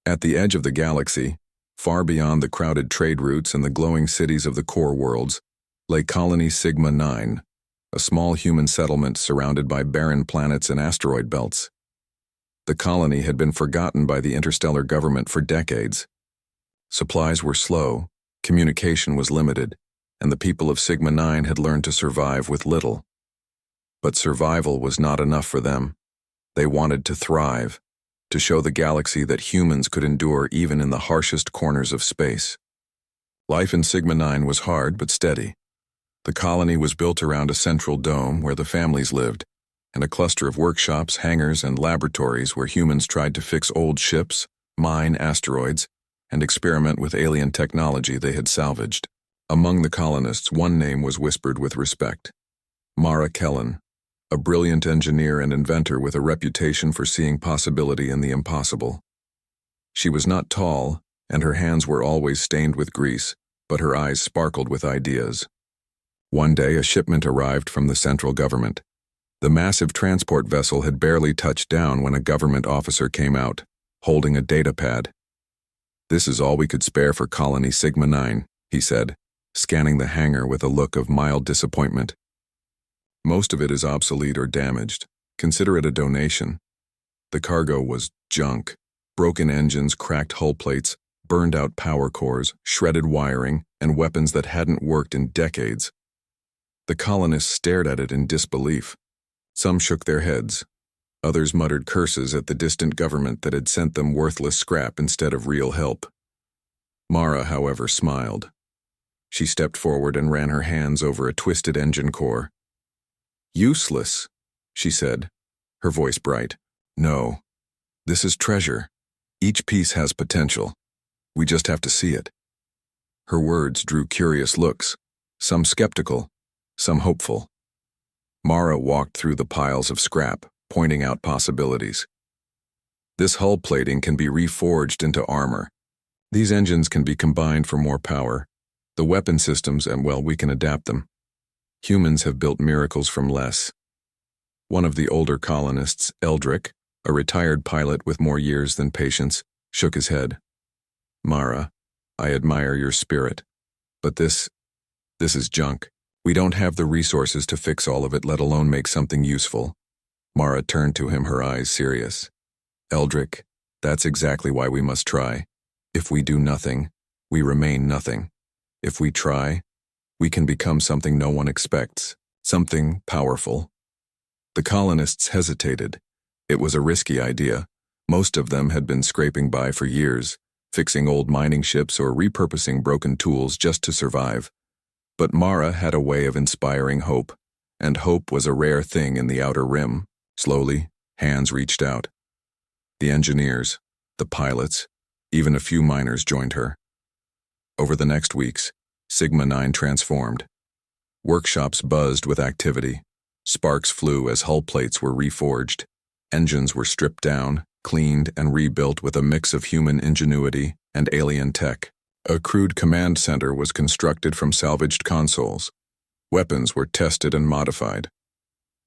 At the edge of the galaxy, far beyond the crowded trade routes and the glowing cities of the core worlds, lay Colony Sigma 9, a small human settlement surrounded by barren planets and asteroid belts. The colony had been forgotten by the interstellar government for decades. Supplies were slow, communication was limited, and the people of Sigma 9 had learned to survive with little. But survival was not enough for them. They wanted to thrive, to show the galaxy that humans could endure even in the harshest corners of space. Life in Sigma 9 was hard but steady. The colony was built around a central dome where the families lived, and a cluster of workshops, hangars, and laboratories where humans tried to fix old ships, mine asteroids, and experiment with alien technology they had salvaged. Among the colonists, one name was whispered with respect: Mara Kellen, a brilliant engineer and inventor with a reputation for seeing possibility in the impossible. She was not tall, and her hands were always stained with grease, but her eyes sparkled with ideas. One day, a shipment arrived from the central government. The massive transport vessel had barely touched down when a government officer came out, holding a data pad. "This is all we could spare for Colony Sigma 9, he said, scanning the hangar with a look of mild disappointment. "Most of it is obsolete or damaged. Consider it a donation." The cargo was junk: broken engines, cracked hull plates, burned-out power cores, shredded wiring, and weapons that hadn't worked in decades. The colonists stared at it in disbelief. Some shook their heads. Others muttered curses at the distant government that had sent them worthless scrap instead of real help. Mara, however, smiled. She stepped forward and ran her hands over a twisted engine core. "Useless," she said, her voice bright. "No, this is treasure. Each piece has potential. We just have to see it." Her words drew curious looks, some skeptical, some hopeful. Mara walked through the piles of scrap, pointing out possibilities. "This hull plating can be reforged into armor. These engines can be combined for more power. The weapon systems, and well, we can adapt them. Humans have built miracles from less." One of the older colonists, Eldrick, a retired pilot with more years than patience, shook his head. "Mara, I admire your spirit, but this is junk. We don't have the resources to fix all of it, let alone make something useful." Mara turned to him, her eyes serious. "Eldrick, that's exactly why we must try. If we do nothing, we remain nothing. If we try, we can become something no one expects, something powerful." The colonists hesitated. It was a risky idea. Most of them had been scraping by for years, fixing old mining ships or repurposing broken tools just to survive. But Mara had a way of inspiring hope, and hope was a rare thing in the Outer Rim. Slowly, hands reached out. The engineers, the pilots, even a few miners joined her. Over the next weeks, Sigma 9 transformed. Workshops buzzed with activity. Sparks flew as hull plates were reforged. Engines were stripped down, cleaned, and rebuilt with a mix of human ingenuity and alien tech. A crude command center was constructed from salvaged consoles. Weapons were tested and modified.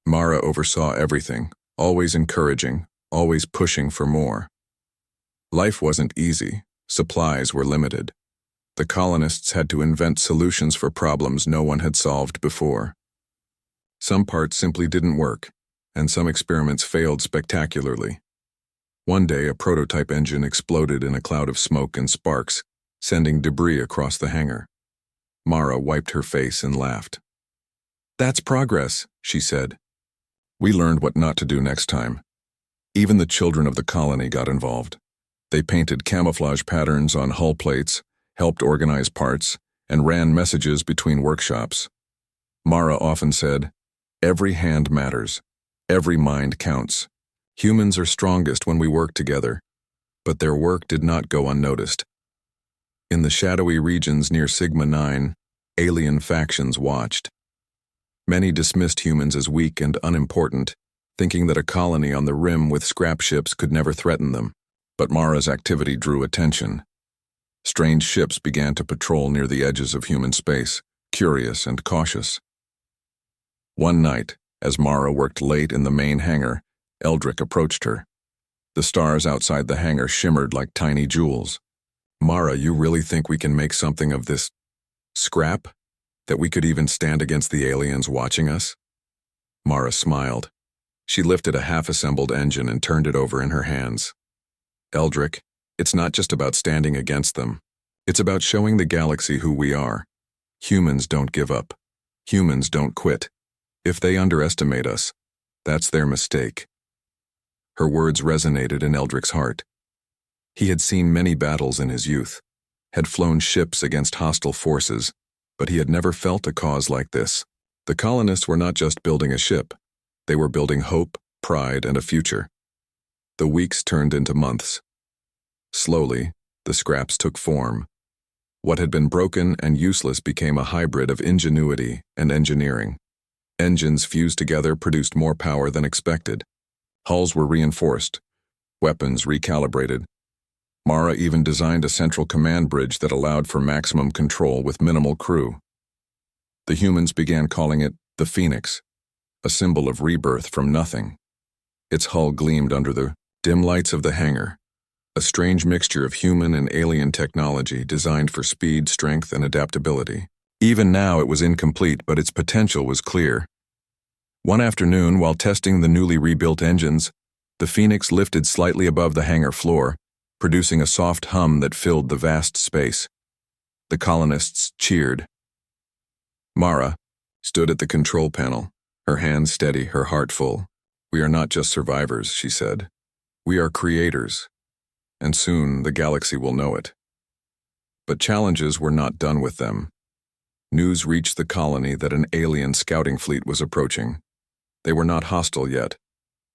Mara oversaw everything, always encouraging, always pushing for more. Life wasn't easy. Supplies were limited. The colonists had to invent solutions for problems no one had solved before. Some parts simply didn't work, and some experiments failed spectacularly. One day, a prototype engine exploded in a cloud of smoke and sparks, sending debris across the hangar. Mara wiped her face and laughed. "That's progress," she said. "We learned what not to do next time." Even the children of the colony got involved. They painted camouflage patterns on hull plates, helped organize parts, and ran messages between workshops. Mara often said, "Every hand matters. Every mind counts. Humans are strongest when we work together." But their work did not go unnoticed. In the shadowy regions near Sigma 9, alien factions watched. Many dismissed humans as weak and unimportant, thinking that a colony on the rim with scrap ships could never threaten them. But Mara's activity drew attention. Strange ships began to patrol near the edges of human space, curious and cautious. One night, as Mara worked late in the main hangar, Eldrick approached her. The stars outside the hangar shimmered like tiny jewels. "Mara, you really think we can make something of this scrap? That we could even stand against the aliens watching us?" Mara smiled. She lifted a half-assembled engine and turned it over in her hands. "Eldrick, it's not just about standing against them. It's about showing the galaxy who we are. Humans don't give up. Humans don't quit. If they underestimate us, that's their mistake." Her words resonated in Eldrick's heart. He had seen many battles in his youth, had flown ships against hostile forces, but he had never felt a cause like this. The colonists were not just building a ship. They were building hope, pride, and a future. The weeks turned into months. Slowly, the scraps took form. What had been broken and useless became a hybrid of ingenuity and engineering. Engines fused together produced more power than expected. Hulls were reinforced, weapons recalibrated. Mara even designed a central command bridge that allowed for maximum control with minimal crew. The humans began calling it the Phoenix, a symbol of rebirth from nothing. Its hull gleamed under the dim lights of the hangar, a strange mixture of human and alien technology designed for speed, strength, and adaptability. Even now it was incomplete, but its potential was clear. One afternoon, while testing the newly rebuilt engines, the Phoenix lifted slightly above the hangar floor, producing a soft hum that filled the vast space. The colonists cheered. Mara stood at the control panel, her hands steady, her heart full. "We are not just survivors," she said. "We are creators, and soon the galaxy will know it." But challenges were not done with them. News reached the colony that an alien scouting fleet was approaching. They were not hostile yet,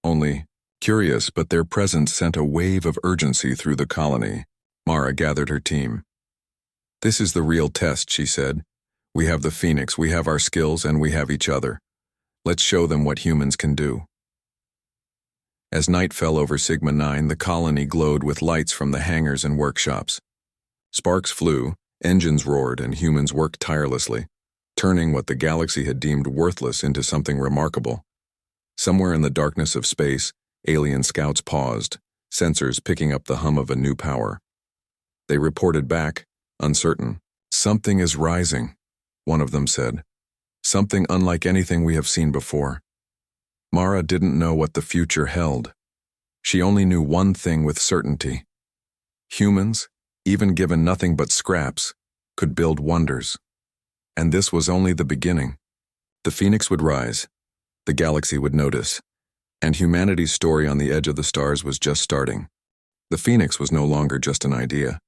only curious, but their presence sent a wave of urgency through the colony. Mara gathered her team. "This is the real test," she said. "We have the Phoenix, we have our skills, and we have each other. Let's show them what humans can do." As night fell over Sigma 9, the colony glowed with lights from the hangars and workshops. Sparks flew, engines roared, and humans worked tirelessly, turning what the galaxy had deemed worthless into something remarkable. Somewhere in the darkness of space, alien scouts paused, sensors picking up the hum of a new power. They reported back, uncertain. "Something is rising," one of them said. "Something unlike anything we have seen before." Mara didn't know what the future held. She only knew one thing with certainty. Humans, even given nothing but scraps, could build wonders. And this was only the beginning. The Phoenix would rise, the galaxy would notice, and humanity's story on the edge of the stars was just starting. The Phoenix was no longer just an idea.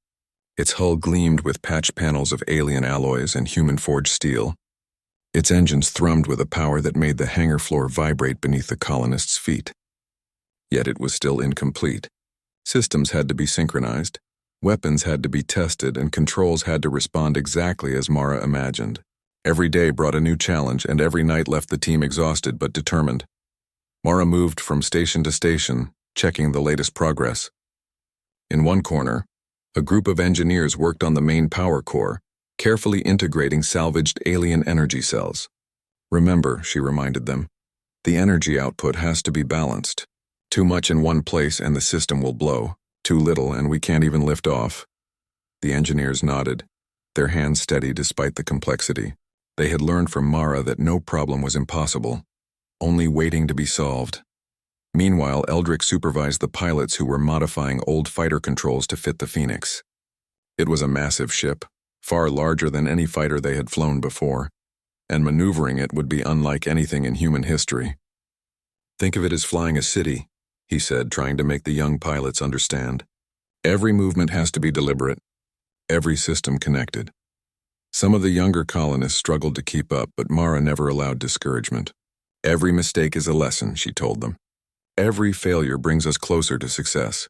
Its hull gleamed with patched panels of alien alloys and human-forged steel. Its engines thrummed with a power that made the hangar floor vibrate beneath the colonists' feet. Yet it was still incomplete. Systems had to be synchronized, weapons had to be tested, and controls had to respond exactly as Mara imagined. Every day brought a new challenge, and every night left the team exhausted but determined. Mara moved from station to station, checking the latest progress. In one corner, a group of engineers worked on the main power core, carefully integrating salvaged alien energy cells. "Remember," she reminded them, "the energy output has to be balanced. Too much in one place and the system will blow. Too little and we can't even lift off." The engineers nodded, their hands steady despite the complexity. They had learned from Mara that no problem was impossible, only waiting to be solved. Meanwhile, Eldrick supervised the pilots who were modifying old fighter controls to fit the Phoenix. It was a massive ship, far larger than any fighter they had flown before, and maneuvering it would be unlike anything in human history. "Think of it as flying a city," he said, trying to make the young pilots understand. "Every movement has to be deliberate, every system connected." Some of the younger colonists struggled to keep up, but Mara never allowed discouragement. "Every mistake is a lesson," she told them. "Every failure brings us closer to success."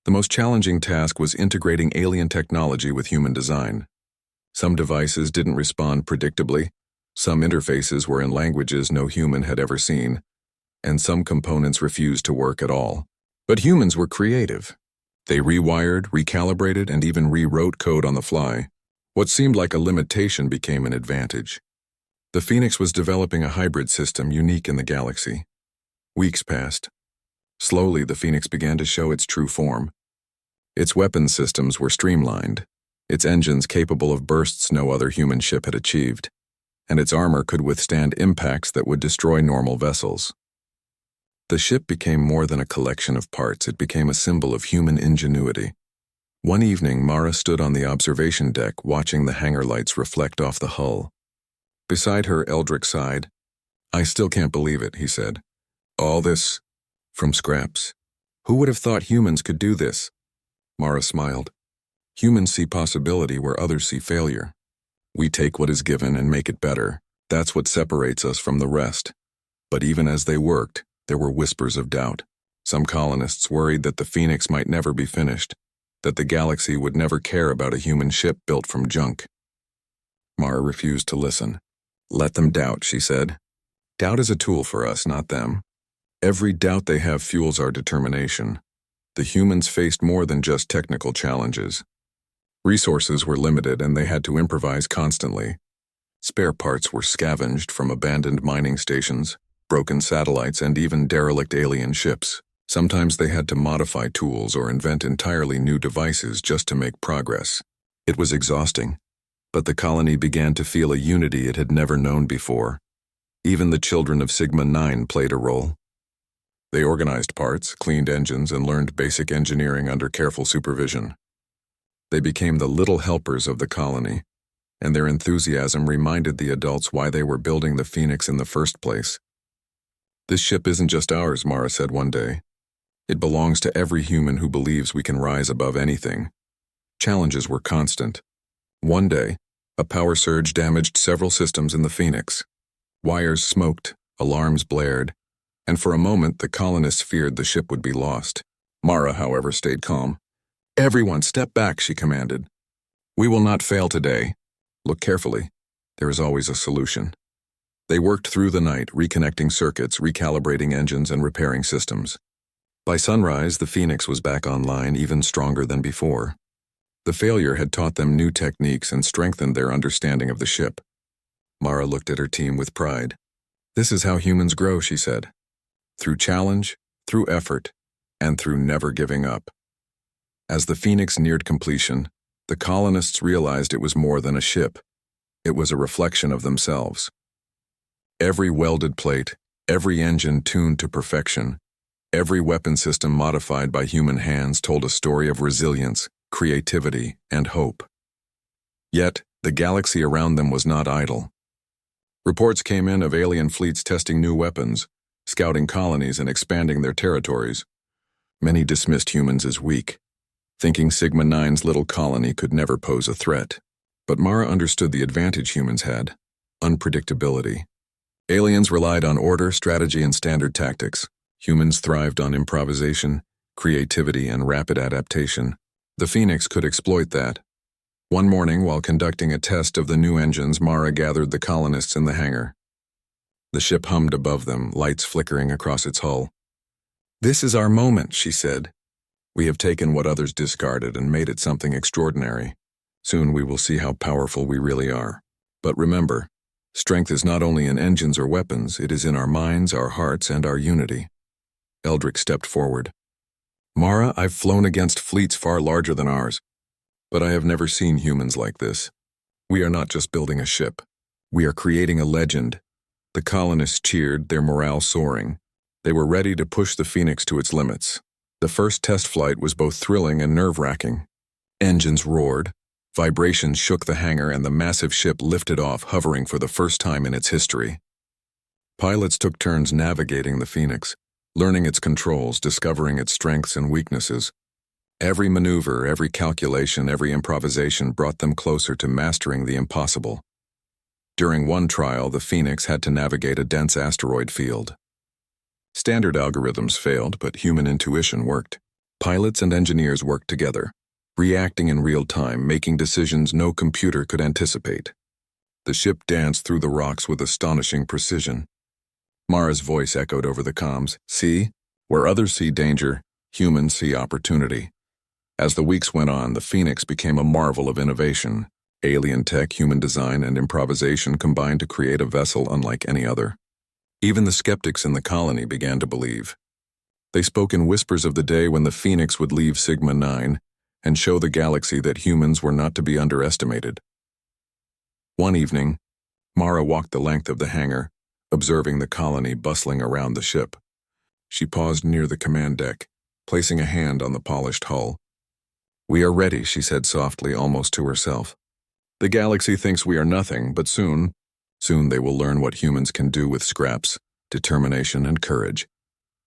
The most challenging task was integrating alien technology with human design. Some devices didn't respond predictably, some interfaces were in languages no human had ever seen, and some components refused to work at all. But humans were creative. They rewired, recalibrated, and even rewrote code on the fly. What seemed like a limitation became an advantage. The Phoenix was developing a hybrid system unique in the galaxy. Weeks passed. Slowly, the Phoenix began to show its true form. Its weapons systems were streamlined, its engines capable of bursts no other human ship had achieved, and its armor could withstand impacts that would destroy normal vessels. The ship became more than a collection of parts. It became a symbol of human ingenuity. One evening, Mara stood on the observation deck watching the hangar lights reflect off the hull. Beside her, Eldrick sighed. "I still can't believe it," he said. "All this from scraps. Who would have thought humans could do this?" Mara smiled. "Humans see possibility where others see failure. We take what is given and make it better. That's what separates us from the rest." But even as they worked, there were whispers of doubt. Some colonists worried that the Phoenix might never be finished, that the galaxy would never care about a human ship built from junk. Mara refused to listen. "Let them doubt," she said. "Doubt is a tool for us, not them. Every doubt they have fuels our determination." The humans faced more than just technical challenges. Resources were limited and they had to improvise constantly. Spare parts were scavenged from abandoned mining stations, broken satellites, and even derelict alien ships. Sometimes they had to modify tools or invent entirely new devices just to make progress. It was exhausting, but the colony began to feel a unity it had never known before. Even the children of Sigma-9 played a role. They organized parts, cleaned engines, and learned basic engineering under careful supervision. They became the little helpers of the colony, and their enthusiasm reminded the adults why they were building the Phoenix in the first place. "This ship isn't just ours," Mara said one day. "It belongs to every human who believes we can rise above anything." Challenges were constant. One day, a power surge damaged several systems in the Phoenix. Wires smoked, alarms blared, and for a moment the colonists feared the ship would be lost. Mara, however, stayed calm. "Everyone, step back," she commanded. "We will not fail today. Look carefully. There is always a solution." They worked through the night, reconnecting circuits, recalibrating engines, and repairing systems. By sunrise, the Phoenix was back online, even stronger than before. The failure had taught them new techniques and strengthened their understanding of the ship. Mara looked at her team with pride. "This is how humans grow," she said. "Through challenge, through effort, and through never giving up." As the Phoenix neared completion, the colonists realized it was more than a ship. It was a reflection of themselves. Every welded plate, every engine tuned to perfection, every weapon system modified by human hands told a story of resilience, creativity, and hope. Yet, the galaxy around them was not idle. Reports came in of alien fleets testing new weapons, scouting colonies, and expanding their territories. Many dismissed humans as weak, thinking Sigma-9's little colony could never pose a threat. But Mara understood the advantage humans had: unpredictability. Aliens relied on order, strategy, and standard tactics. Humans thrived on improvisation, creativity, and rapid adaptation. The Phoenix could exploit that. One morning, while conducting a test of the new engines, Mara gathered the colonists in the hangar. The ship hummed above them, lights flickering across its hull. "This is our moment," she said. "We have taken what others discarded and made it something extraordinary. Soon we will see how powerful we really are. But remember, strength is not only in engines or weapons, it is in our minds, our hearts, and our unity." Eldrick stepped forward. "Mara, I've flown against fleets far larger than ours, but I have never seen humans like this. We are not just building a ship. We are creating a legend." The colonists cheered, their morale soaring. They were ready to push the Phoenix to its limits. The first test flight was both thrilling and nerve-wracking. Engines roared, vibrations shook the hangar, and the massive ship lifted off, hovering for the first time in its history. Pilots took turns navigating the Phoenix, learning its controls, discovering its strengths and weaknesses. Every maneuver, every calculation, every improvisation brought them closer to mastering the impossible. During one trial, the Phoenix had to navigate a dense asteroid field. Standard algorithms failed, but human intuition worked. Pilots and engineers worked together, reacting in real time, making decisions no computer could anticipate. The ship danced through the rocks with astonishing precision. Mara's voice echoed over the comms. "See? Where others see danger, humans see opportunity." As the weeks went on, the Phoenix became a marvel of innovation. Alien tech, human design, and improvisation combined to create a vessel unlike any other. Even the skeptics in the colony began to believe. They spoke in whispers of the day when the Phoenix would leave Sigma-9 and show the galaxy that humans were not to be underestimated. One evening, Mara walked the length of the hangar, observing the colony bustling around the ship. She paused near the command deck, placing a hand on the polished hull. "We are ready," she said softly, almost to herself. "The galaxy thinks we are nothing, but soon they will learn what humans can do with scraps, determination, and courage."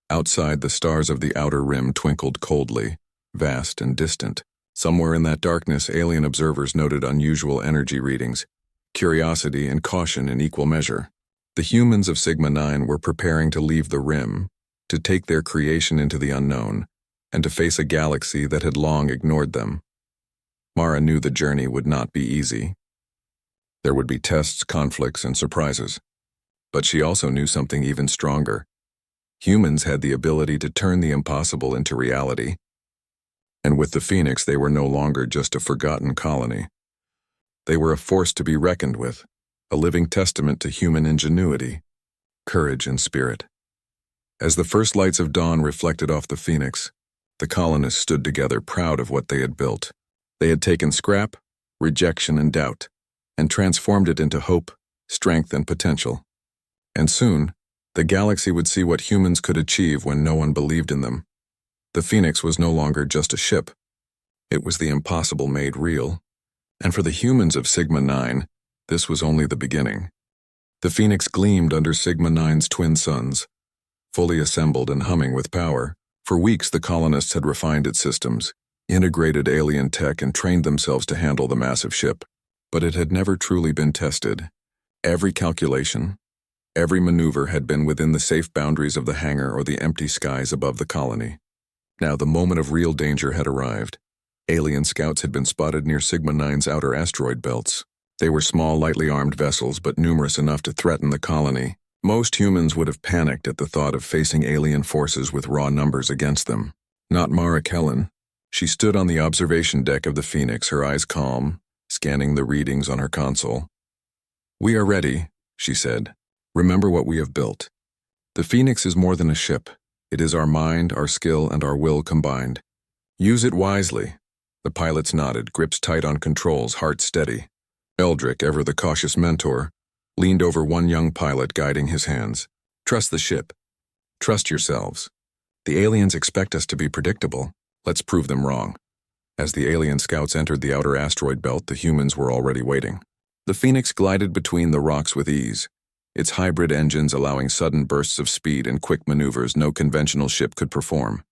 Outside, the stars of the outer rim twinkled coldly, vast and distant. Somewhere in that darkness, alien observers noted unusual energy readings, curiosity and caution in equal measure. The humans of Sigma-9 were preparing to leave the rim, to take their creation into the unknown, and to face a galaxy that had long ignored them. Mara knew the journey would not be easy. There would be tests, conflicts, and surprises. But she also knew something even stronger. Humans had the ability to turn the impossible into reality. And with the Phoenix, they were no longer just a forgotten colony. They were a force to be reckoned with, a living testament to human ingenuity, courage, and spirit. As the first lights of dawn reflected off the Phoenix, the colonists stood together, proud of what they had built. They had taken scrap, rejection, and doubt, and transformed it into hope, strength, and potential. And soon, the galaxy would see what humans could achieve when no one believed in them. The Phoenix was no longer just a ship. It was the impossible made real. And for the humans of Sigma-9, this was only the beginning. The Phoenix gleamed under Sigma-9's twin suns, fully assembled and humming with power. For weeks, the colonists had refined its systems, integrated alien tech, and trained themselves to handle the massive ship. But it had never truly been tested. Every calculation, every maneuver had been within the safe boundaries of the hangar or the empty skies above the colony. Now the moment of real danger had arrived. Alien scouts had been spotted near Sigma-9's outer asteroid belts. They were small, lightly armed vessels, but numerous enough to threaten the colony. Most humans would have panicked at the thought of facing alien forces with raw numbers against them. Not Mara Kellen. She stood on the observation deck of the Phoenix, her eyes calm, scanning the readings on her console. "We are ready," she said. "Remember what we have built. The Phoenix is more than a ship. It is our mind, our skill, and our will combined. Use it wisely." The pilots nodded, grips tight on controls, hearts steady. Eldrick, ever the cautious mentor, leaned over one young pilot, guiding his hands. "Trust the ship. Trust yourselves. The aliens expect us to be predictable. Let's prove them wrong." As the alien scouts entered the outer asteroid belt, the humans were already waiting. The Phoenix glided between the rocks with ease, its hybrid engines allowing sudden bursts of speed and quick maneuvers no conventional ship could perform.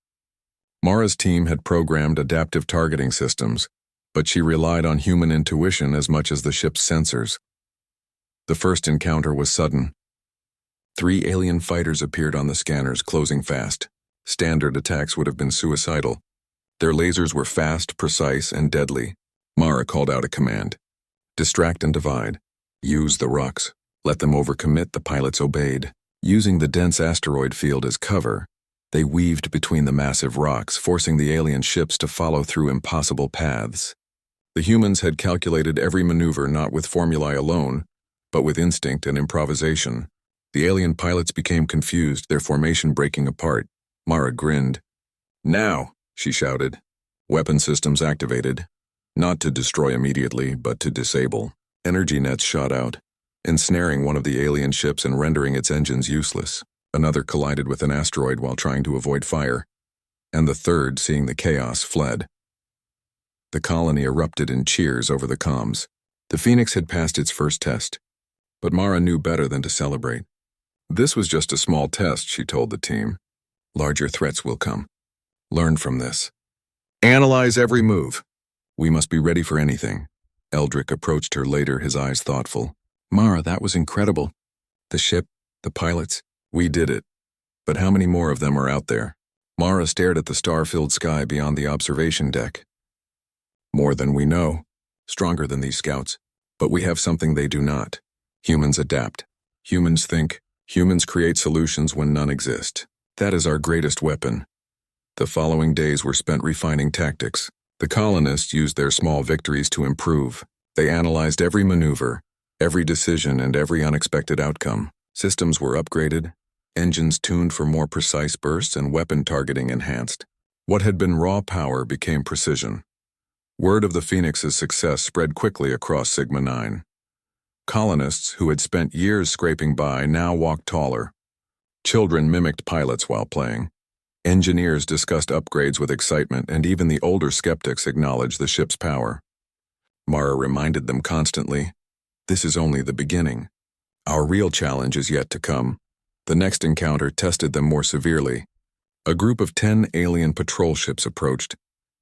Mara's team had programmed adaptive targeting systems, but she relied on human intuition as much as the ship's sensors. The first encounter was sudden. 3 alien fighters appeared on the scanners, closing fast. Standard attacks would have been suicidal. Their lasers were fast, precise, and deadly. Mara called out a command. "Distract and divide. Use the rocks." Let them overcommit, the pilots obeyed. Using the dense asteroid field as cover, they weaved between the massive rocks, forcing the alien ships to follow through impossible paths. The humans had calculated every maneuver not with formulae alone, but with instinct and improvisation. The alien pilots became confused, their formation breaking apart. Mara grinned. "Now," she shouted. Weapon systems activated. Not to destroy immediately, but to disable. Energy nets shot out, ensnaring one of the alien ships and rendering its engines useless. Another collided with an asteroid while trying to avoid fire. And the third, seeing the chaos, fled. The colony erupted in cheers over the comms. The Phoenix had passed its first test. But Mara knew better than to celebrate. "This was just a small test," she told the team. "Larger threats will come. Learn from this. Analyze every move. We must be ready for anything." Eldrick approached her later, his eyes thoughtful. "Mara, that was incredible. The ship, the pilots, we did it. But how many more of them are out there?" Mara stared at the star-filled sky beyond the observation deck. "More than we know. Stronger than these scouts. But we have something they do not. Humans adapt. Humans think. Humans create solutions when none exist. That is our greatest weapon." The following days were spent refining tactics. The colonists used their small victories to improve. They analyzed every maneuver, every decision, and every unexpected outcome. Systems were upgraded, engines tuned for more precise bursts and weapon targeting enhanced. What had been raw power became precision. Word of the Phoenix's success spread quickly across Sigma-9. Colonists who had spent years scraping by now walked taller. Children mimicked pilots while playing. Engineers discussed upgrades with excitement, and even the older skeptics acknowledged the ship's power. Mara reminded them constantly, "This is only the beginning. Our real challenge is yet to come." The next encounter tested them more severely. A group of 10 alien patrol ships approached,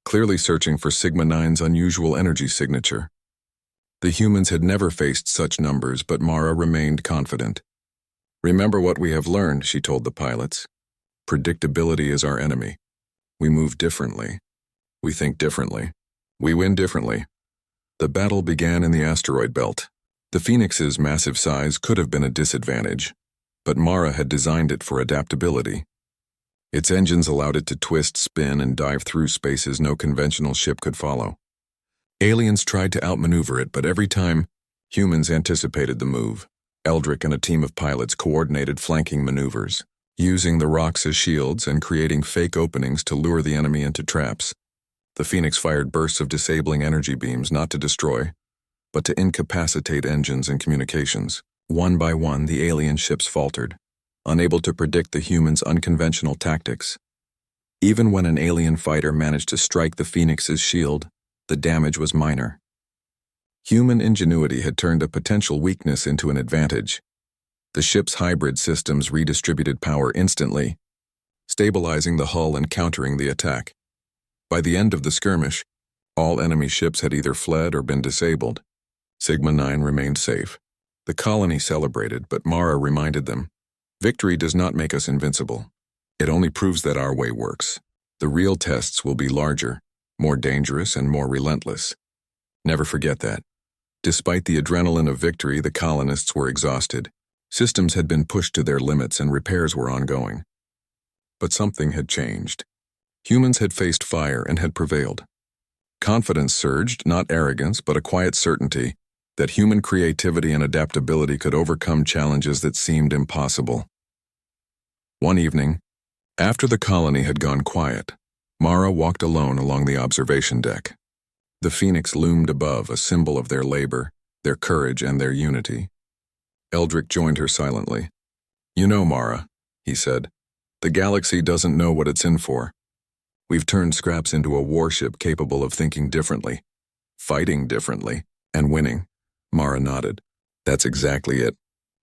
clearly searching for Sigma-9's unusual energy signature. The humans had never faced such numbers, but Mara remained confident. "Remember what we have learned," she told the pilots. "Predictability is our enemy. We move differently. We think differently. We win differently." The battle began in the asteroid belt. The Phoenix's massive size could have been a disadvantage, but Mara had designed it for adaptability. Its engines allowed it to twist, spin, and dive through spaces no conventional ship could follow. Aliens tried to outmaneuver it, but every time, humans anticipated the move. Eldrick and a team of pilots coordinated flanking maneuvers, using the rocks as shields and creating fake openings to lure the enemy into traps. The Phoenix fired bursts of disabling energy beams not to destroy, but to incapacitate engines and communications. One by one, the alien ships faltered, unable to predict the humans' unconventional tactics. Even when an alien fighter managed to strike the Phoenix's shield, the damage was minor. Human ingenuity had turned a potential weakness into an advantage. The ship's hybrid systems redistributed power instantly, stabilizing the hull and countering the attack. By the end of the skirmish, all enemy ships had either fled or been disabled. Sigma-9 remained safe. The colony celebrated, but Mara reminded them, "Victory does not make us invincible. It only proves that our way works. The real tests will be larger, more dangerous, and more relentless. Never forget that." Despite the adrenaline of victory, the colonists were exhausted. Systems had been pushed to their limits and repairs were ongoing. But something had changed. Humans had faced fire and had prevailed. Confidence surged, not arrogance, but a quiet certainty that human creativity and adaptability could overcome challenges that seemed impossible. One evening, after the colony had gone quiet, Mara walked alone along the observation deck. The Phoenix loomed above, a symbol of their labor, their courage, and their unity. Eldrick joined her silently. "You know, Mara," he said, "the galaxy doesn't know what it's in for. We've turned scraps into a warship capable of thinking differently, fighting differently, and winning." Mara nodded. "That's exactly it.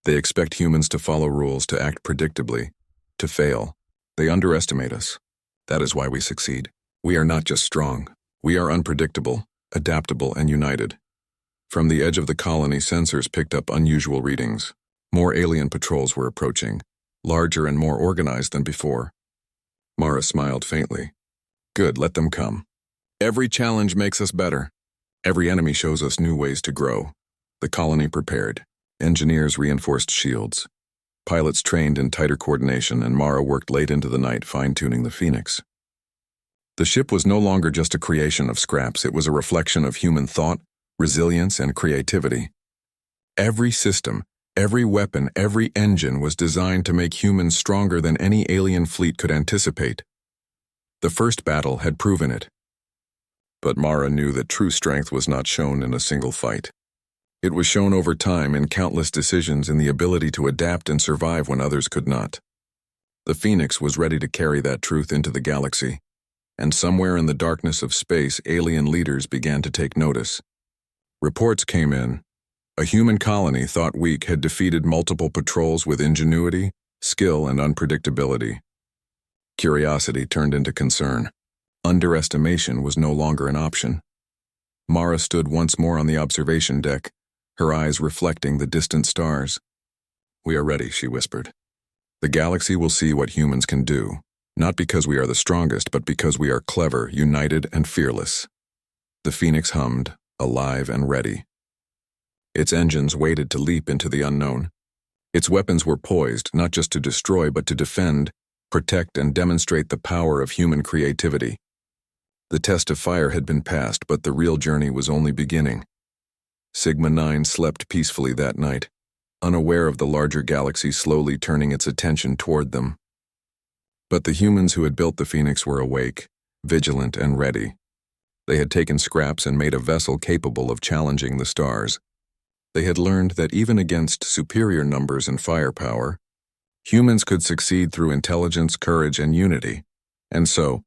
They expect humans to follow rules, to act predictably, to fail. They underestimate us. That is why we succeed. We are not just strong. We are unpredictable, adaptable, and united." From the edge of the colony, sensors picked up unusual readings. More alien patrols were approaching, larger and more organized than before. Mara smiled faintly. "Good, let them come. Every challenge makes us better. Every enemy shows us new ways to grow." The colony prepared. Engineers reinforced shields. Pilots trained in tighter coordination, and Mara worked late into the night fine-tuning the Phoenix. The ship was no longer just a creation of scraps. It was a reflection of human thought, resilience, and creativity. Every system, every weapon, every engine was designed to make humans stronger than any alien fleet could anticipate. The first battle had proven it. But Mara knew that true strength was not shown in a single fight. It was shown over time in countless decisions, in the ability to adapt and survive when others could not. The Phoenix was ready to carry that truth into the galaxy, and somewhere in the darkness of space, alien leaders began to take notice. Reports came in. A human colony thought weak had defeated multiple patrols with ingenuity, skill, and unpredictability. Curiosity turned into concern. Underestimation was no longer an option. Mara stood once more on the observation deck, her eyes reflecting the distant stars. "We are ready," she whispered. "The galaxy will see what humans can do, not because we are the strongest, but because we are clever, united, and fearless." The Phoenix hummed, alive and ready. Its engines waited to leap into the unknown. Its weapons were poised, not just to destroy, but to defend, protect, and demonstrate the power of human creativity. The test of fire had been passed, but the real journey was only beginning. Sigma-9 slept peacefully that night. unaware of the larger galaxy slowly turning its attention toward them. But the humans who had built the Phoenix were awake, vigilant, and ready. They had taken scraps and made a vessel capable of challenging the stars. They had learned that even against superior numbers and firepower, humans could succeed through intelligence, courage, and unity. And so,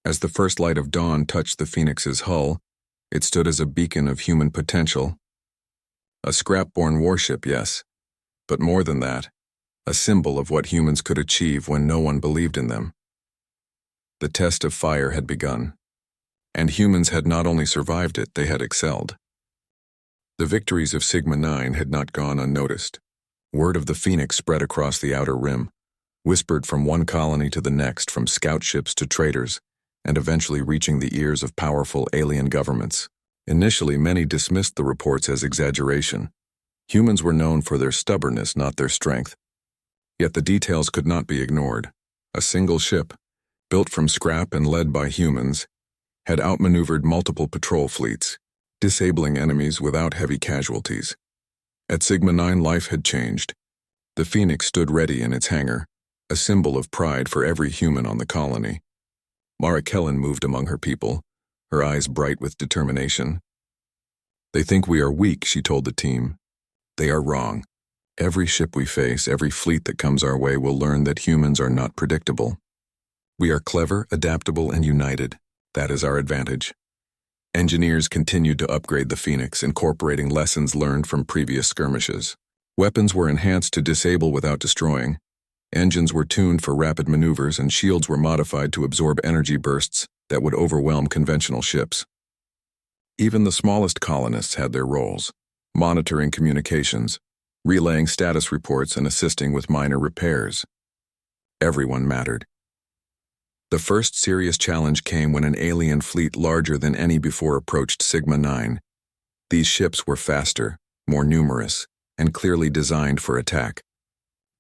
as the first light of dawn touched the Phoenix's hull, it stood as a beacon of human potential. A scrap-born warship, yes, but more than that, a symbol of what humans could achieve when no one believed in them. The test of fire had begun, and humans had not only survived it, they had excelled. The victories of Sigma-9 had not gone unnoticed. Word of the Phoenix spread across the outer rim, whispered from one colony to the next, from scout ships to traders, and eventually reaching the ears of powerful alien governments. Initially, many dismissed the reports as exaggeration. Humans were known for their stubbornness, not their strength. Yet the details could not be ignored. A single ship, built from scrap and led by humans, had outmaneuvered multiple patrol fleets, disabling enemies without heavy casualties. At Sigma-9, life had changed. The Phoenix stood ready in its hangar, a symbol of pride for every human on the colony. Mara Kellen moved among her people, her eyes bright with determination. "They think we are weak," she told the team. "They are wrong. Every ship we face, every fleet that comes our way will learn that humans are not predictable. We are clever, adaptable, and united. That is our advantage." Engineers continued to upgrade the Phoenix, incorporating lessons learned from previous skirmishes. Weapons were enhanced to disable without destroying. Engines were tuned for rapid maneuvers, and shields were modified to absorb energy bursts that would overwhelm conventional ships. Even the smallest colonists had their roles, monitoring communications, relaying status reports, and assisting with minor repairs. Everyone mattered. The first serious challenge came when an alien fleet larger than any before approached Sigma-9. These ships were faster, more numerous, and clearly designed for attack.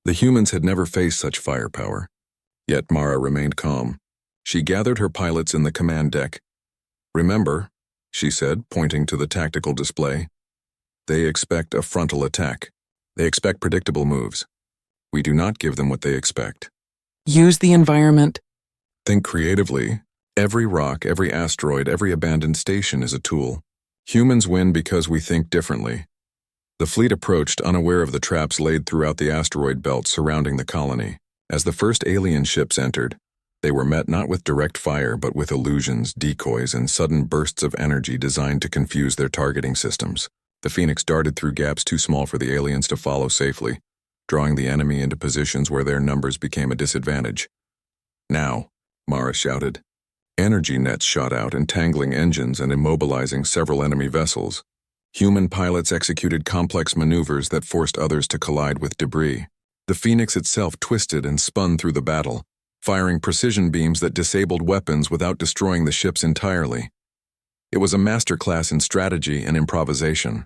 The humans had never faced such firepower. Yet Mara remained calm. She gathered her pilots in the command deck. "Remember," she said, pointing to the tactical display, "they expect a frontal attack. They expect predictable moves. We do not give them what they expect. Use the environment. Think creatively. Every rock, every asteroid, every abandoned station is a tool. Humans win because we think differently." The fleet approached, unaware of the traps laid throughout the asteroid belt surrounding the colony. As the first alien ships entered, they were met not with direct fire but with illusions, decoys, and sudden bursts of energy designed to confuse their targeting systems. The Phoenix darted through gaps too small for the aliens to follow safely, drawing the enemy into positions where their numbers became a disadvantage. "Now," Mara shouted. Energy nets shot out, entangling engines and immobilizing several enemy vessels. Human pilots executed complex maneuvers that forced others to collide with debris. The Phoenix itself twisted and spun through the battle, firing precision beams that disabled weapons without destroying the ships entirely. It was a masterclass in strategy and improvisation.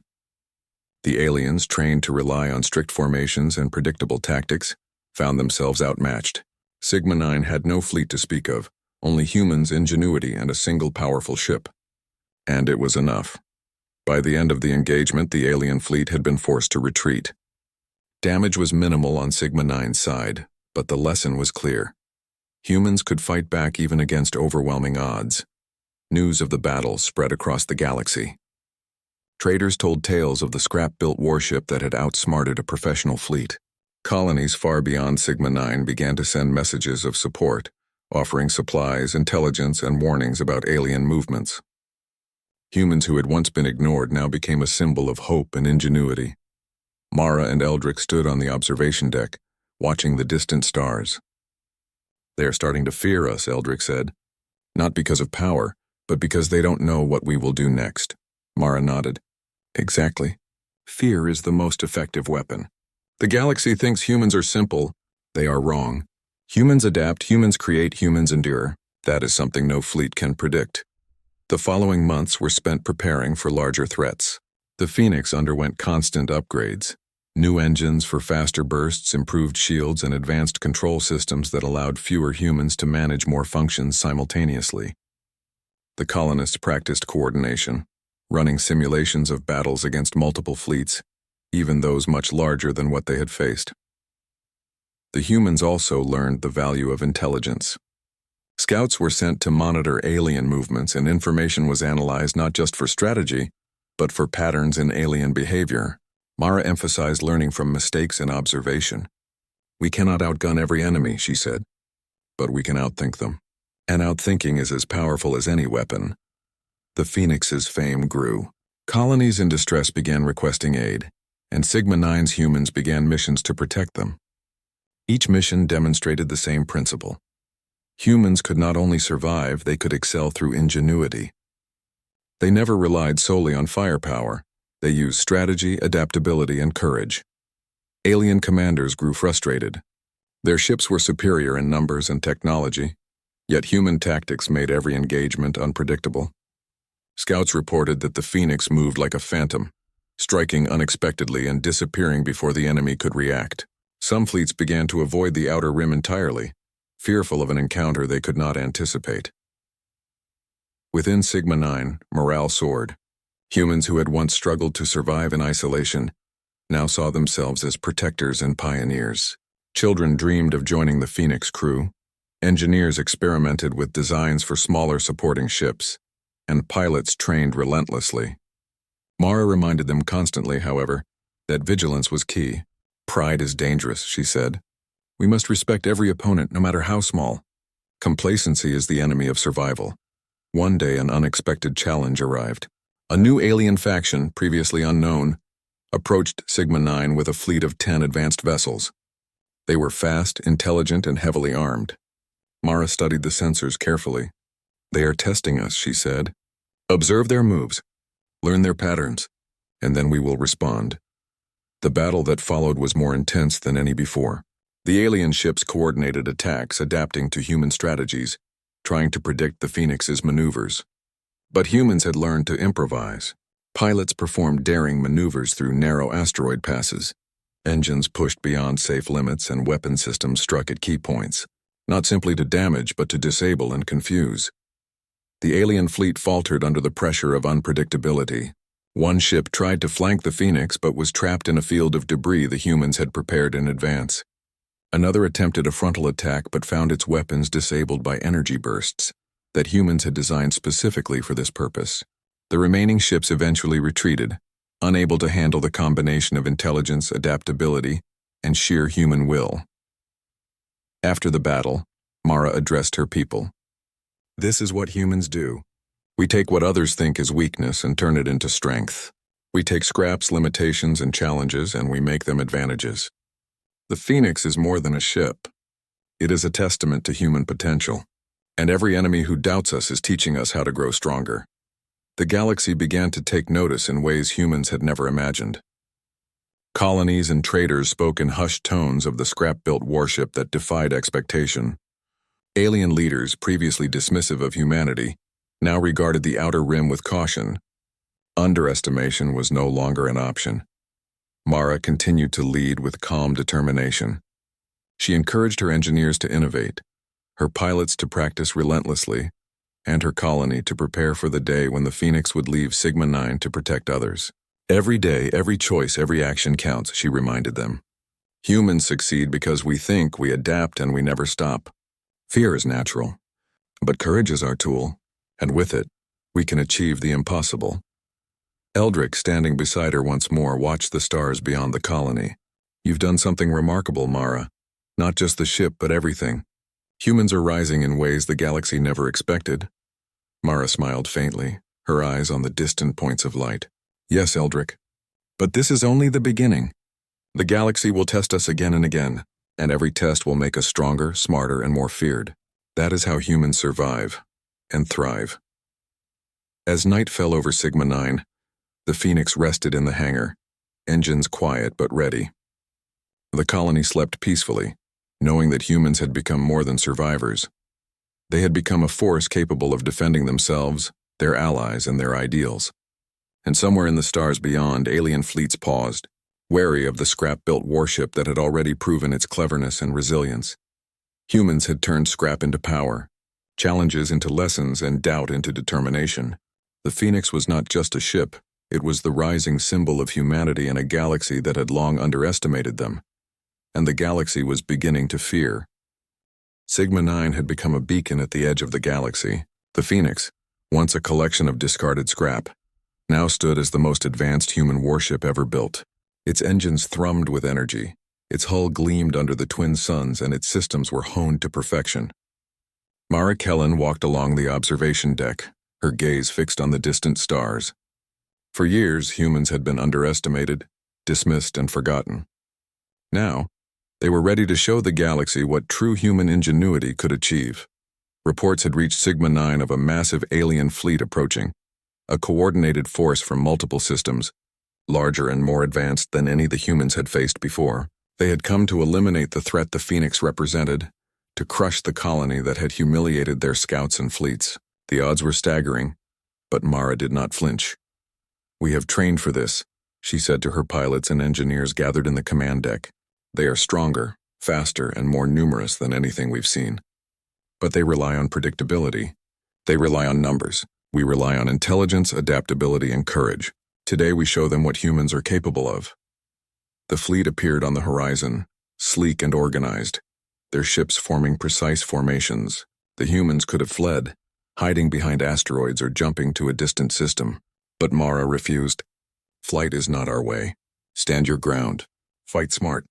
The aliens, trained to rely on strict formations and predictable tactics, found themselves outmatched. Sigma-9 had no fleet to speak of, only humans' ingenuity and a single powerful ship. And it was enough. By the end of the engagement, the alien fleet had been forced to retreat. Damage was minimal on Sigma-9's side, but the lesson was clear. Humans could fight back even against overwhelming odds. News of the battle spread across the galaxy. Traders told tales of the scrap-built warship that had outsmarted a professional fleet. Colonies far beyond Sigma-9 began to send messages of support, offering supplies, intelligence, and warnings about alien movements. Humans who had once been ignored now became a symbol of hope and ingenuity. Mara and Eldrick stood on the observation deck, watching the distant stars. "They are starting to fear us," Eldrick said. "Not because of power, but because they don't know what we will do next." Mara nodded. "Exactly. Fear is the most effective weapon. The galaxy thinks humans are simple. They are wrong. Humans adapt, humans create, humans endure. That is something no fleet can predict." The following months were spent preparing for larger threats. The Phoenix underwent constant upgrades. New engines for faster bursts, improved shields, and advanced control systems that allowed fewer humans to manage more functions simultaneously. The colonists practiced coordination, running simulations of battles against multiple fleets, even those much larger than what they had faced. The humans also learned the value of intelligence. Scouts were sent to monitor alien movements, and information was analyzed not just for strategy, but for patterns in alien behavior. Mara emphasized learning from mistakes and observation. "We cannot outgun every enemy," she said, "but we can outthink them. And outthinking is as powerful as any weapon." The Phoenix's fame grew. Colonies in distress began requesting aid, and Sigma-9's humans began missions to protect them. Each mission demonstrated the same principle. Humans could not only survive, they could excel through ingenuity. They never relied solely on firepower. They used strategy, adaptability, and courage. Alien commanders grew frustrated. Their ships were superior in numbers and technology, yet human tactics made every engagement unpredictable. Scouts reported that the Phoenix moved like a phantom, striking unexpectedly and disappearing before the enemy could react. Some fleets began to avoid the outer rim entirely, fearful of an encounter they could not anticipate. Within Sigma-9, morale soared. Humans who had once struggled to survive in isolation now saw themselves as protectors and pioneers. Children dreamed of joining the Phoenix crew. Engineers experimented with designs for smaller supporting ships, and pilots trained relentlessly. Mara reminded them constantly, however, that vigilance was key. "Pride is dangerous," she said. "We must respect every opponent, no matter how small. Complacency is the enemy of survival." One day, an unexpected challenge arrived. A new alien faction, previously unknown, approached Sigma-9 with a fleet of 10 advanced vessels. They were fast, intelligent, and heavily armed. Mara studied the sensors carefully. "They are testing us," she said. "Observe their moves, learn their patterns, and then we will respond." The battle that followed was more intense than any before. The alien ships coordinated attacks, adapting to human strategies, trying to predict the Phoenix's maneuvers. But humans had learned to improvise. Pilots performed daring maneuvers through narrow asteroid passes. Engines pushed beyond safe limits, and weapon systems struck at key points, not simply to damage but to disable and confuse. The alien fleet faltered under the pressure of unpredictability. One ship tried to flank the Phoenix but was trapped in a field of debris the humans had prepared in advance. Another attempted a frontal attack but found its weapons disabled by energy bursts that humans had designed specifically for this purpose. The remaining ships eventually retreated, unable to handle the combination of intelligence, adaptability, and sheer human will. After the battle, Mara addressed her people. "This is what humans do. We take what others think is weakness and turn it into strength. We take scraps, limitations, and challenges, and we make them advantages. The Phoenix is more than a ship. It is a testament to human potential. And every enemy who doubts us is teaching us how to grow stronger." The galaxy began to take notice in ways humans had never imagined. Colonies and traders spoke in hushed tones of the scrap-built warship that defied expectation. Alien leaders, previously dismissive of humanity, now regarded the outer rim with caution. Underestimation was no longer an option. Mara continued to lead with calm determination. She encouraged her engineers to innovate, her pilots to practice relentlessly, and her colony to prepare for the day when the Phoenix would leave Sigma-9 to protect others. "Every day, every choice, every action counts," she reminded them. "Humans succeed because we think, we adapt, and we never stop. Fear is natural, but courage is our tool, and with it, we can achieve the impossible." Eldrick, standing beside her once more, watched the stars beyond the colony. "You've done something remarkable, Mara. Not just the ship, but everything. Humans are rising in ways the galaxy never expected." Mara smiled faintly, her eyes on the distant points of light. "Yes, Eldrick. But this is only the beginning. The galaxy will test us again and again, and every test will make us stronger, smarter, and more feared. That is how humans survive and thrive." As night fell over Sigma-9, the Phoenix rested in the hangar, engines quiet but ready. The colony slept peacefully, knowing that humans had become more than survivors. They had become a force capable of defending themselves, their allies, and their ideals. And somewhere in the stars beyond, alien fleets paused, wary of the scrap-built warship that had already proven its cleverness and resilience. Humans had turned scrap into power, challenges into lessons, and doubt into determination. The Phoenix was not just a ship, It was the rising symbol of humanity in a galaxy that had long underestimated them, and the galaxy was beginning to fear. Sigma-9 had become a beacon at the edge of the galaxy. The Phoenix, once a collection of discarded scrap, now stood as the most advanced human warship ever built. Its engines thrummed with energy, its hull gleamed under the twin suns, and its systems were honed to perfection. Mara Kellen walked along the observation deck, her gaze fixed on the distant stars. For years, humans had been underestimated, dismissed, and forgotten. Now, they were ready to show the galaxy what true human ingenuity could achieve. Reports had reached Sigma-9 of a massive alien fleet approaching, a coordinated force from multiple systems, larger and more advanced than any the humans had faced before. They had come to eliminate the threat the Phoenix represented, to crush the colony that had humiliated their scouts and fleets. The odds were staggering, but Mara did not flinch. "We have trained for this," she said to her pilots and engineers gathered in the command deck. "They are stronger, faster, and more numerous than anything we've seen. But they rely on predictability. They rely on numbers. We rely on intelligence, adaptability, and courage. Today we show them what humans are capable of." The fleet appeared on the horizon, sleek and organized, their ships forming precise formations. The humans could have fled, hiding behind asteroids or jumping to a distant system. But Mara refused. "Flight is not our way. Stand your ground. Fight smart.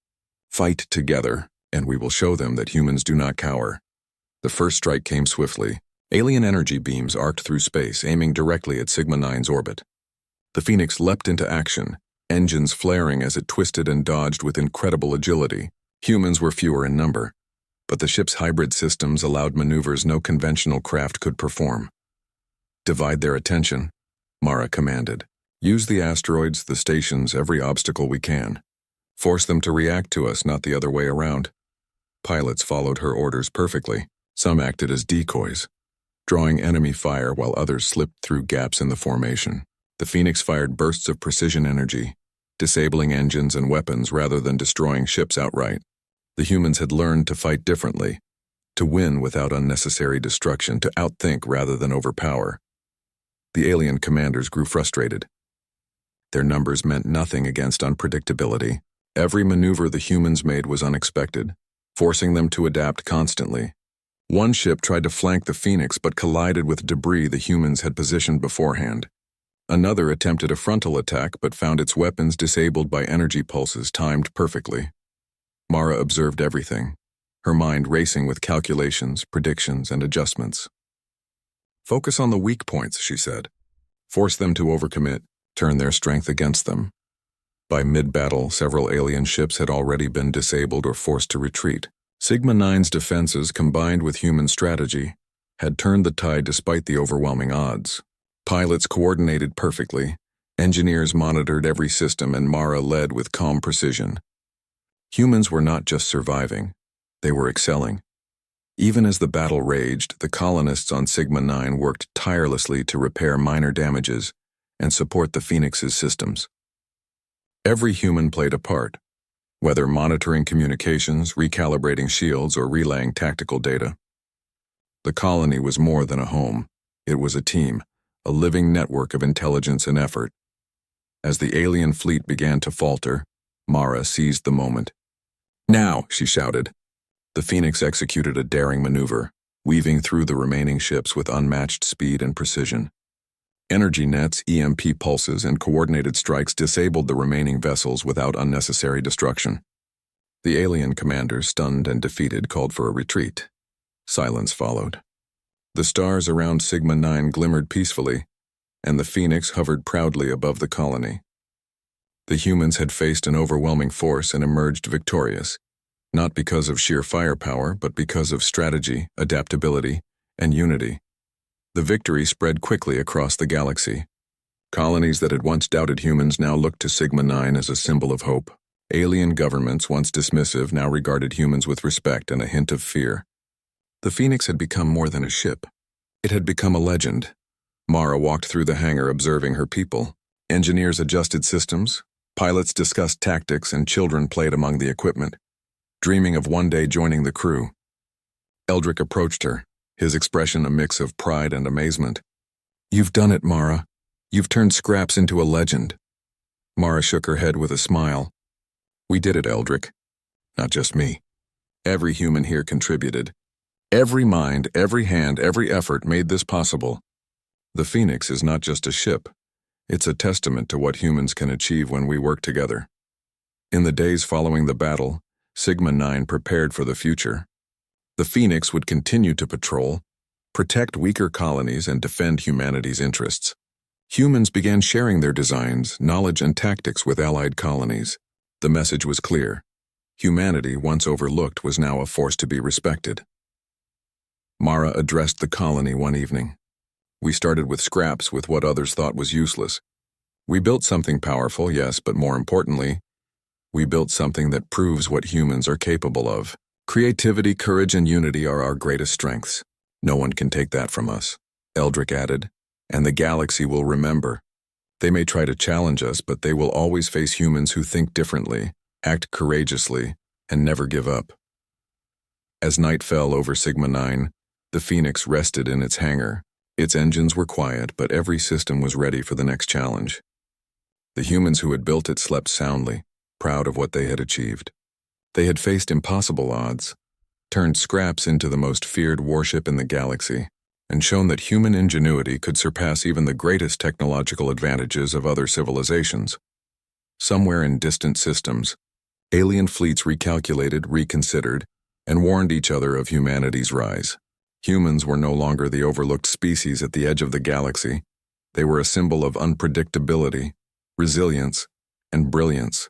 Fight together, and we will show them that humans do not cower." The first strike came swiftly. Alien energy beams arced through space, aiming directly at Sigma-9's orbit. The Phoenix leapt into action, engines flaring as it twisted and dodged with incredible agility. Humans were fewer in number, but the ship's hybrid systems allowed maneuvers no conventional craft could perform. "Divide their attention," Mara commanded. "Use the asteroids, the stations, every obstacle we can. Force them to react to us, not the other way around." Pilots followed her orders perfectly. Some acted as decoys, drawing enemy fire while others slipped through gaps in the formation. The Phoenix fired bursts of precision energy, disabling engines and weapons rather than destroying ships outright. The humans had learned to fight differently, to win without unnecessary destruction, to outthink rather than overpower. The alien commanders grew frustrated. Their numbers meant nothing against unpredictability. Every maneuver the humans made was unexpected, forcing them to adapt constantly. One ship tried to flank the Phoenix but collided with debris the humans had positioned beforehand. Another attempted a frontal attack but found its weapons disabled by energy pulses timed perfectly. Mara observed everything, her mind racing with calculations, predictions, and adjustments. "Focus on the weak points," she said. "Force them to overcommit, turn their strength against them." By mid-battle, several alien ships had already been disabled or forced to retreat. Sigma-9's defenses, combined with human strategy, had turned the tide despite the overwhelming odds. Pilots coordinated perfectly, engineers monitored every system, and Mara led with calm precision. Humans were not just surviving, they were excelling. Even as the battle raged, the colonists on Sigma-9 worked tirelessly to repair minor damages and support the Phoenix's systems. Every human played a part, whether monitoring communications, recalibrating shields, or relaying tactical data. The colony was more than a home. It was a team, a living network of intelligence and effort. As the alien fleet began to falter, Mara seized the moment. "Now!" she shouted. The Phoenix executed a daring maneuver, weaving through the remaining ships with unmatched speed and precision. Energy nets, EMP pulses, and coordinated strikes disabled the remaining vessels without unnecessary destruction. The alien commanders, stunned and defeated, called for a retreat. Silence followed. The stars around Sigma-9 glimmered peacefully, and the Phoenix hovered proudly above the colony. The humans had faced an overwhelming force and emerged victorious, not because of sheer firepower, but because of strategy, adaptability, and unity. The victory spread quickly across the galaxy. Colonies that had once doubted humans now looked to Sigma-9 as a symbol of hope. Alien governments, once dismissive, now regarded humans with respect and a hint of fear. The Phoenix had become more than a ship. It had become a legend. Mara walked through the hangar observing her people. Engineers adjusted systems, pilots discussed tactics, and children played among the equipment, dreaming of one day joining the crew. Eldrick approached her, his expression a mix of pride and amazement. "You've done it, Mara. You've turned scraps into a legend." Mara shook her head with a smile. "We did it, Eldrick. Not just me. Every human here contributed. Every mind, every hand, every effort made this possible. The Phoenix is not just a ship. It's a testament to what humans can achieve when we work together." In the days following the battle, Sigma-9 prepared for the future. The Phoenix would continue to patrol, protect weaker colonies, and defend humanity's interests. Humans began sharing their designs, knowledge, and tactics with allied colonies. The message was clear. Humanity, once overlooked, was now a force to be respected. Mara addressed the colony one evening. "We started with scraps, with what others thought was useless. We built something powerful, yes, but more importantly, we built something that proves what humans are capable of. Creativity, courage, and unity are our greatest strengths. No one can take that from us," Eldrick added, "and the galaxy will remember. They may try to challenge us, but they will always face humans who think differently, act courageously, and never give up." As night fell over Sigma-9, the Phoenix rested in its hangar. Its engines were quiet, but every system was ready for the next challenge. The humans who had built it slept soundly, proud of what they had achieved. They had faced impossible odds, turned scraps into the most feared warship in the galaxy, and shown that human ingenuity could surpass even the greatest technological advantages of other civilizations. Somewhere in distant systems, alien fleets recalculated, reconsidered, and warned each other of humanity's rise. Humans were no longer the overlooked species at the edge of the galaxy. They were a symbol of unpredictability, resilience, and brilliance.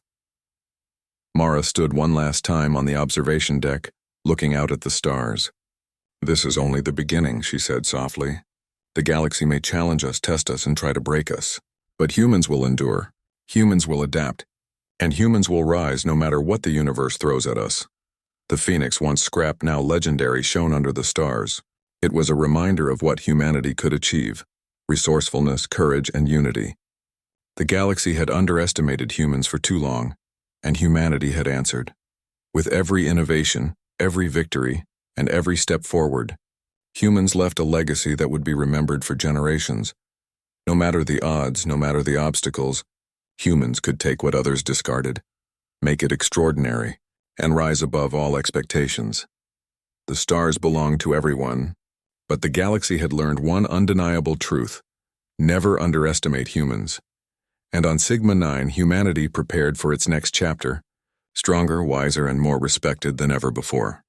Mara stood one last time on the observation deck, looking out at the stars. "This is only the beginning," she said softly. "The galaxy may challenge us, test us, and try to break us. But humans will endure. Humans will adapt. And humans will rise no matter what the universe throws at us." The Phoenix, once scrap, now legendary, shone under the stars. It was a reminder of what humanity could achieve: resourcefulness, courage, and unity. The galaxy had underestimated humans for too long, and humanity had answered. With every innovation, every victory, and every step forward, humans left a legacy that would be remembered for generations. No matter the odds, no matter the obstacles, humans could take what others discarded, make it extraordinary, and rise above all expectations. The stars belonged to everyone, but the galaxy had learned one undeniable truth: never underestimate humans. And on Sigma-9, humanity prepared for its next chapter, stronger, wiser, and more respected than ever before.